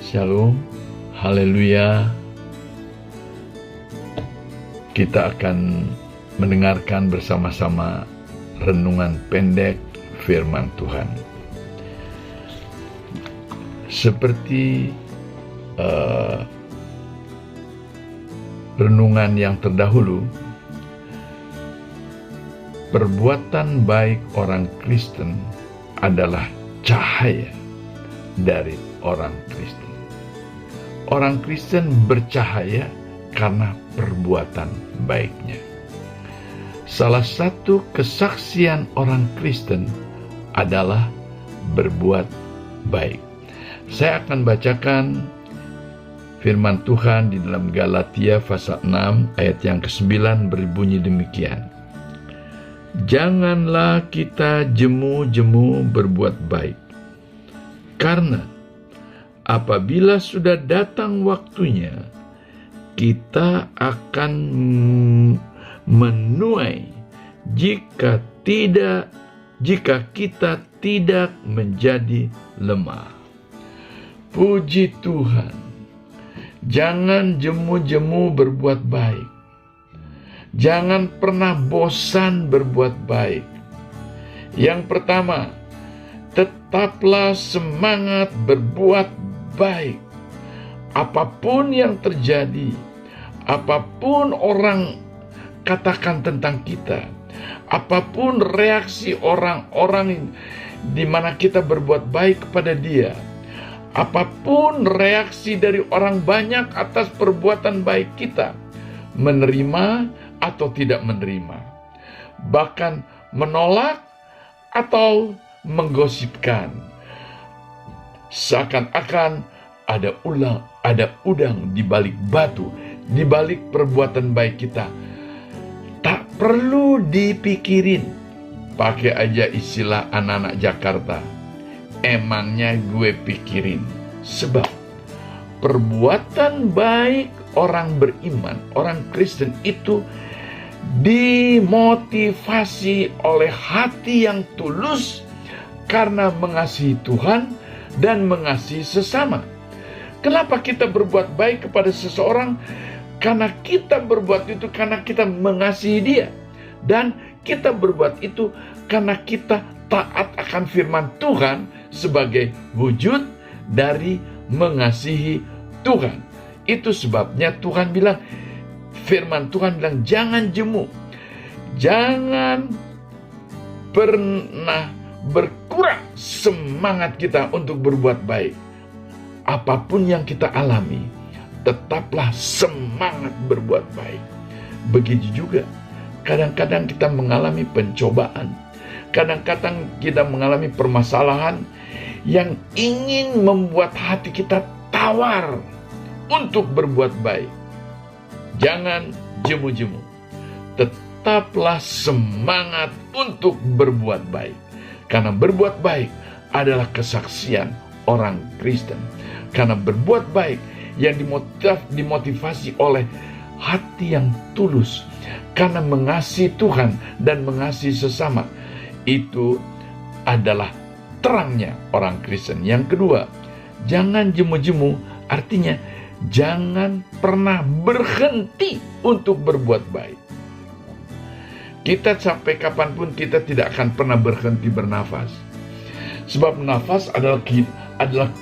Shalom, haleluya. Kita akan mendengarkan bersama-sama renungan pendek firman Tuhan. Seperti renungan yang terdahulu, perbuatan baik orang Kristen adalah cahaya dari orang Kristen. Orang Kristen bercahaya karena perbuatan baiknya. Salah satu kesaksian orang Kristen adalah berbuat baik. Saya akan bacakan firman Tuhan di dalam Galatia pasal 6 ayat yang ke-9 berbunyi demikian. Janganlah kita jemu-jemu berbuat baik, karena apabila sudah datang waktunya, kita akan menuai jika kita tidak menjadi lemah. Puji Tuhan. Jangan jemu-jemu berbuat baik. Jangan pernah bosan berbuat baik. Yang pertama, tetaplah semangat berbuat baik. Apapun yang terjadi, apapun orang katakan tentang kita, apapun reaksi orang-orang di mana kita berbuat baik kepada dia, apapun reaksi dari orang banyak atas perbuatan baik kita, menerima atau tidak menerima, bahkan menolak atau menggosipkan, seakan-akan ada udang di balik batu, di balik perbuatan baik kita. Tak perlu dipikirin. Pakai aja istilah anak-anak Jakarta, emangnya gue pikirin. Sebab perbuatan baik orang beriman, orang Kristen itu dimotivasi oleh hati yang tulus karena mengasihi Tuhan dan mengasihi sesama. Kenapa kita berbuat baik kepada seseorang? Karena kita berbuat itu karena kita mengasihi dia. Dan kita berbuat itu karena kita taat akan firman Tuhan sebagai wujud dari mengasihi Tuhan. Itu sebabnya Tuhan bilang, firman Tuhan bilang, jangan jemu. Jangan pernah berkurang semangat kita untuk berbuat baik. Apapun yang kita alami, tetaplah semangat berbuat baik. Begitu juga, kadang-kadang kita mengalami pencobaan, kadang-kadang kita mengalami permasalahan yang ingin membuat hati kita tawar untuk berbuat baik. Jangan jemu-jemu, tetaplah semangat untuk berbuat baik. Karena berbuat baik adalah kesaksian orang Kristen. Karena berbuat baik yang dimotivasi oleh hati yang tulus, karena mengasihi Tuhan dan mengasihi sesama, itu adalah terangnya orang Kristen. Yang kedua, jangan jemu-jemu, artinya jangan pernah berhenti untuk berbuat baik. Kita sampai kapanpun kita tidak akan pernah berhenti bernafas. Sebab nafas adalah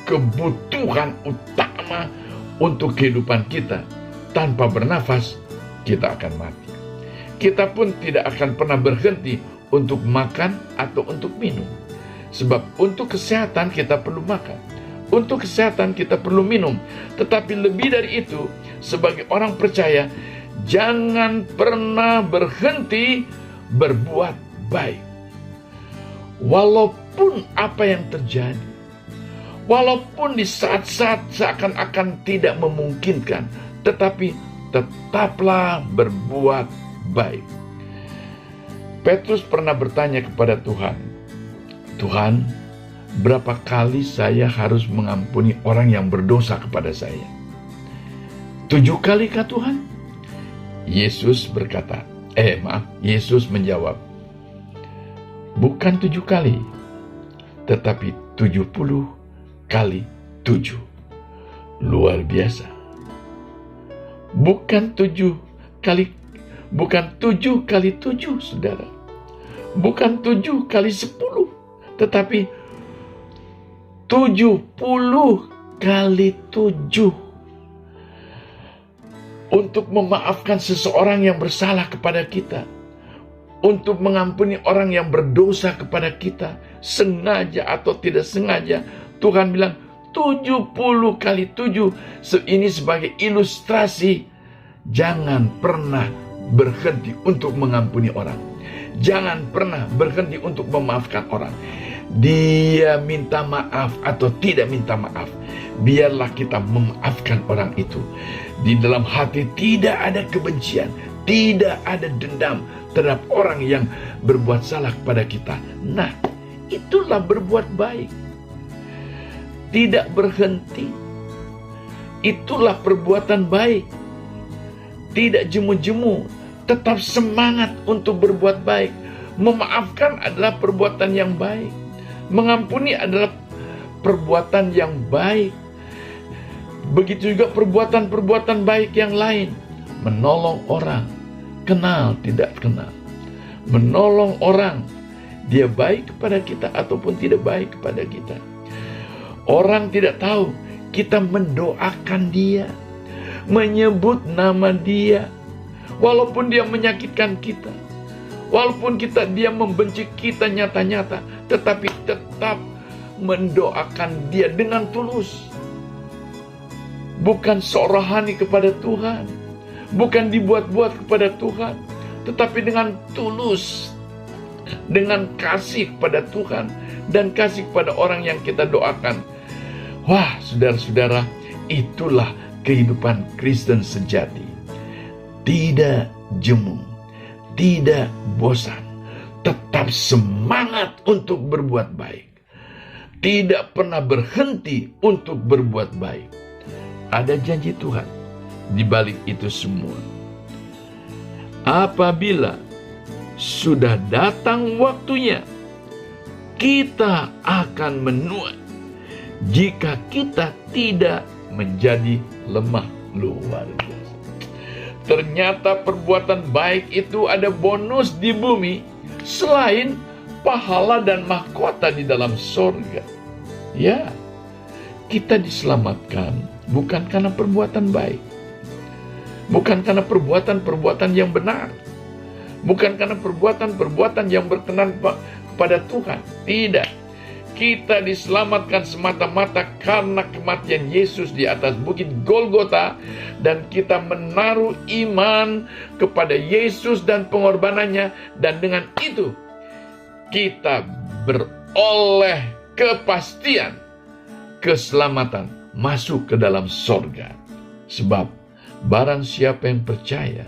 kebutuhan utama untuk kehidupan kita. Tanpa bernafas, kita akan mati. Kita pun tidak akan pernah berhenti untuk makan atau untuk minum. Sebab untuk kesehatan kita perlu makan, untuk kesehatan kita perlu minum. Tetapi lebih dari itu, sebagai orang percaya, jangan pernah berhenti berbuat baik. Walaupun apa yang terjadi, walaupun di saat-saat seakan-akan tidak memungkinkan, tetapi tetaplah berbuat baik. Petrus pernah bertanya kepada Tuhan, Tuhan, berapa kali saya harus mengampuni orang yang berdosa kepada saya? 7 kali kah Tuhan? Yesus menjawab, bukan 7 kali, tetapi 70 kali 7. luar biasa. Bukan 7 kali 7, saudara. Bukan 7 kali 10, tetapi 70 kali 7 untuk memaafkan seseorang yang bersalah kepada kita, untuk mengampuni orang yang berdosa kepada kita, sengaja atau tidak sengaja. Tuhan bilang 70 kali 7. Ini sebagai ilustrasi. Jangan pernah berhenti untuk mengampuni orang. Jangan pernah berhenti untuk memaafkan orang. Dia minta maaf atau tidak minta maaf, biarlah kita memaafkan orang itu. Di dalam hati tidak ada kebencian, tidak ada dendam terhadap orang yang berbuat salah kepada kita. Nah, itulah berbuat baik. Tidak berhenti. Itulah perbuatan baik. Tidak jemu-jemu, tetap semangat untuk berbuat baik. Memaafkan adalah perbuatan yang baik. Mengampuni adalah perbuatan yang baik. Begitu juga perbuatan-perbuatan baik yang lain. Menolong orang, kenal tidak kenal. Menolong orang, dia baik kepada kita ataupun tidak baik kepada kita. Orang tidak tahu, kita mendoakan dia, menyebut nama dia, walaupun dia menyakitkan kita, walaupun dia membenci kita nyata-nyata, tetapi tetap mendoakan dia dengan tulus. Bukan sok rohani kepada Tuhan, bukan dibuat-buat kepada Tuhan, tetapi dengan tulus, dengan kasih kepada Tuhan dan kasih kepada orang yang kita doakan. Wah, saudara-saudara, itulah kehidupan Kristen sejati. Tidak jemu, tidak bosan, tetap semangat untuk berbuat baik. Tidak pernah berhenti untuk berbuat baik. Ada janji Tuhan di balik itu semua. Apabila sudah datang waktunya, kita akan menuai jika kita tidak menjadi lemah. Luar biasa. Ternyata perbuatan baik itu ada bonus di bumi selain pahala dan mahkota di dalam sorga. Ya, kita diselamatkan bukan karena perbuatan baik, bukan karena perbuatan-perbuatan yang benar, bukan karena perbuatan-perbuatan yang berkenan kepada Tuhan. Tidak. Kita diselamatkan semata-mata karena kematian Yesus di atas bukit Golgota, dan kita menaruh iman kepada Yesus dan pengorbanannya, dan dengan itu kita beroleh kepastian keselamatan masuk ke dalam sorga. Sebab barang siapa yang percaya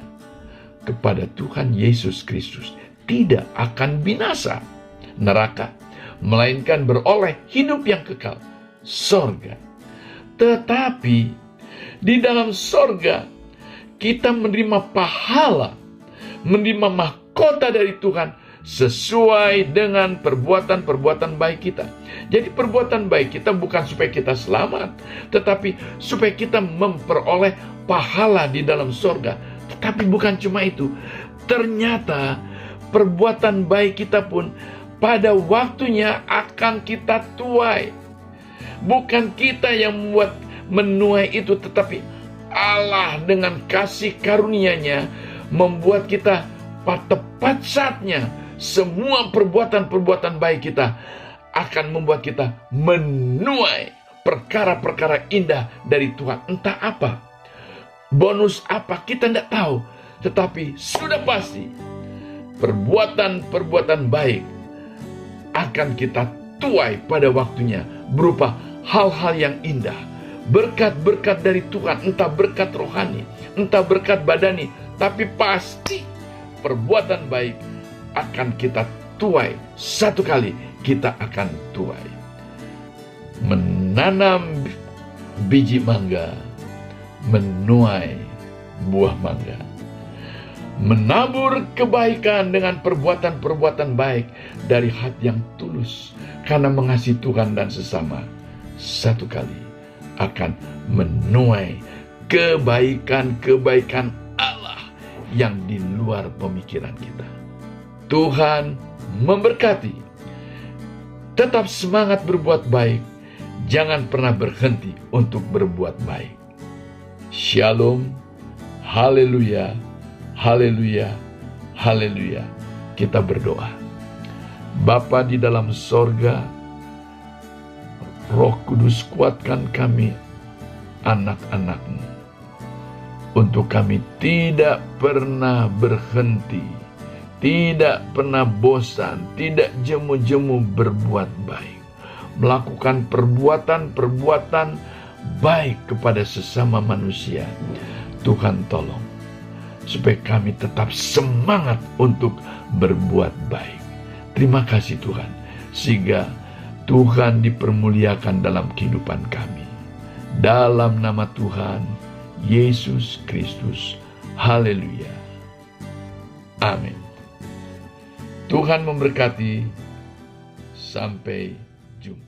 kepada Tuhan Yesus Kristus tidak akan binasa neraka, melainkan beroleh hidup yang kekal, sorga. Tetapi di dalam sorga kita menerima pahala, menerima mahkota dari Tuhan sesuai dengan perbuatan-perbuatan baik kita. Jadi perbuatan baik kita bukan supaya kita selamat, tetapi supaya kita memperoleh pahala di dalam sorga. Tetapi bukan cuma itu, ternyata perbuatan baik kita pun pada waktunya akan kita tuai. Bukan kita yang membuat menuai itu, tetapi Allah dengan kasih karunia-Nya membuat kita tepat saatnya. Semua perbuatan-perbuatan baik kita akan membuat kita menuai perkara-perkara indah dari Tuhan. Entah apa, bonus apa, kita tidak tahu. Tetapi sudah pasti perbuatan-perbuatan baik akan kita tuai pada waktunya, berupa hal-hal yang indah, berkat-berkat dari Tuhan, entah berkat rohani, entah berkat badani, tapi pasti perbuatan baik akan kita tuai. Satu kali kita akan tuai. Menanam biji mangga, menuai buah mangga. Menabur kebaikan dengan perbuatan-perbuatan baik dari hati yang tulus karena mengasihi Tuhan dan sesama. Satu kali akan menuai kebaikan-kebaikan Allah yang di luar pemikiran kita. Tuhan memberkati. Tetap semangat berbuat baik. Jangan pernah berhenti untuk berbuat baik. Shalom. Haleluya. Haleluya. Haleluya. Kita berdoa. Bapa di dalam sorga, Roh Kudus, kuatkan kami, anak-anak-Mu, untuk kami tidak pernah berhenti, tidak pernah bosan, tidak jemu-jemu berbuat baik, melakukan perbuatan-perbuatan baik kepada sesama manusia. Tuhan tolong, supaya kami tetap semangat untuk berbuat baik. Terima kasih Tuhan, sehingga Tuhan dipermuliakan dalam kehidupan kami. Dalam nama Tuhan Yesus Kristus. Haleluya. Amin. Tuhan memberkati. Sampai jumpa.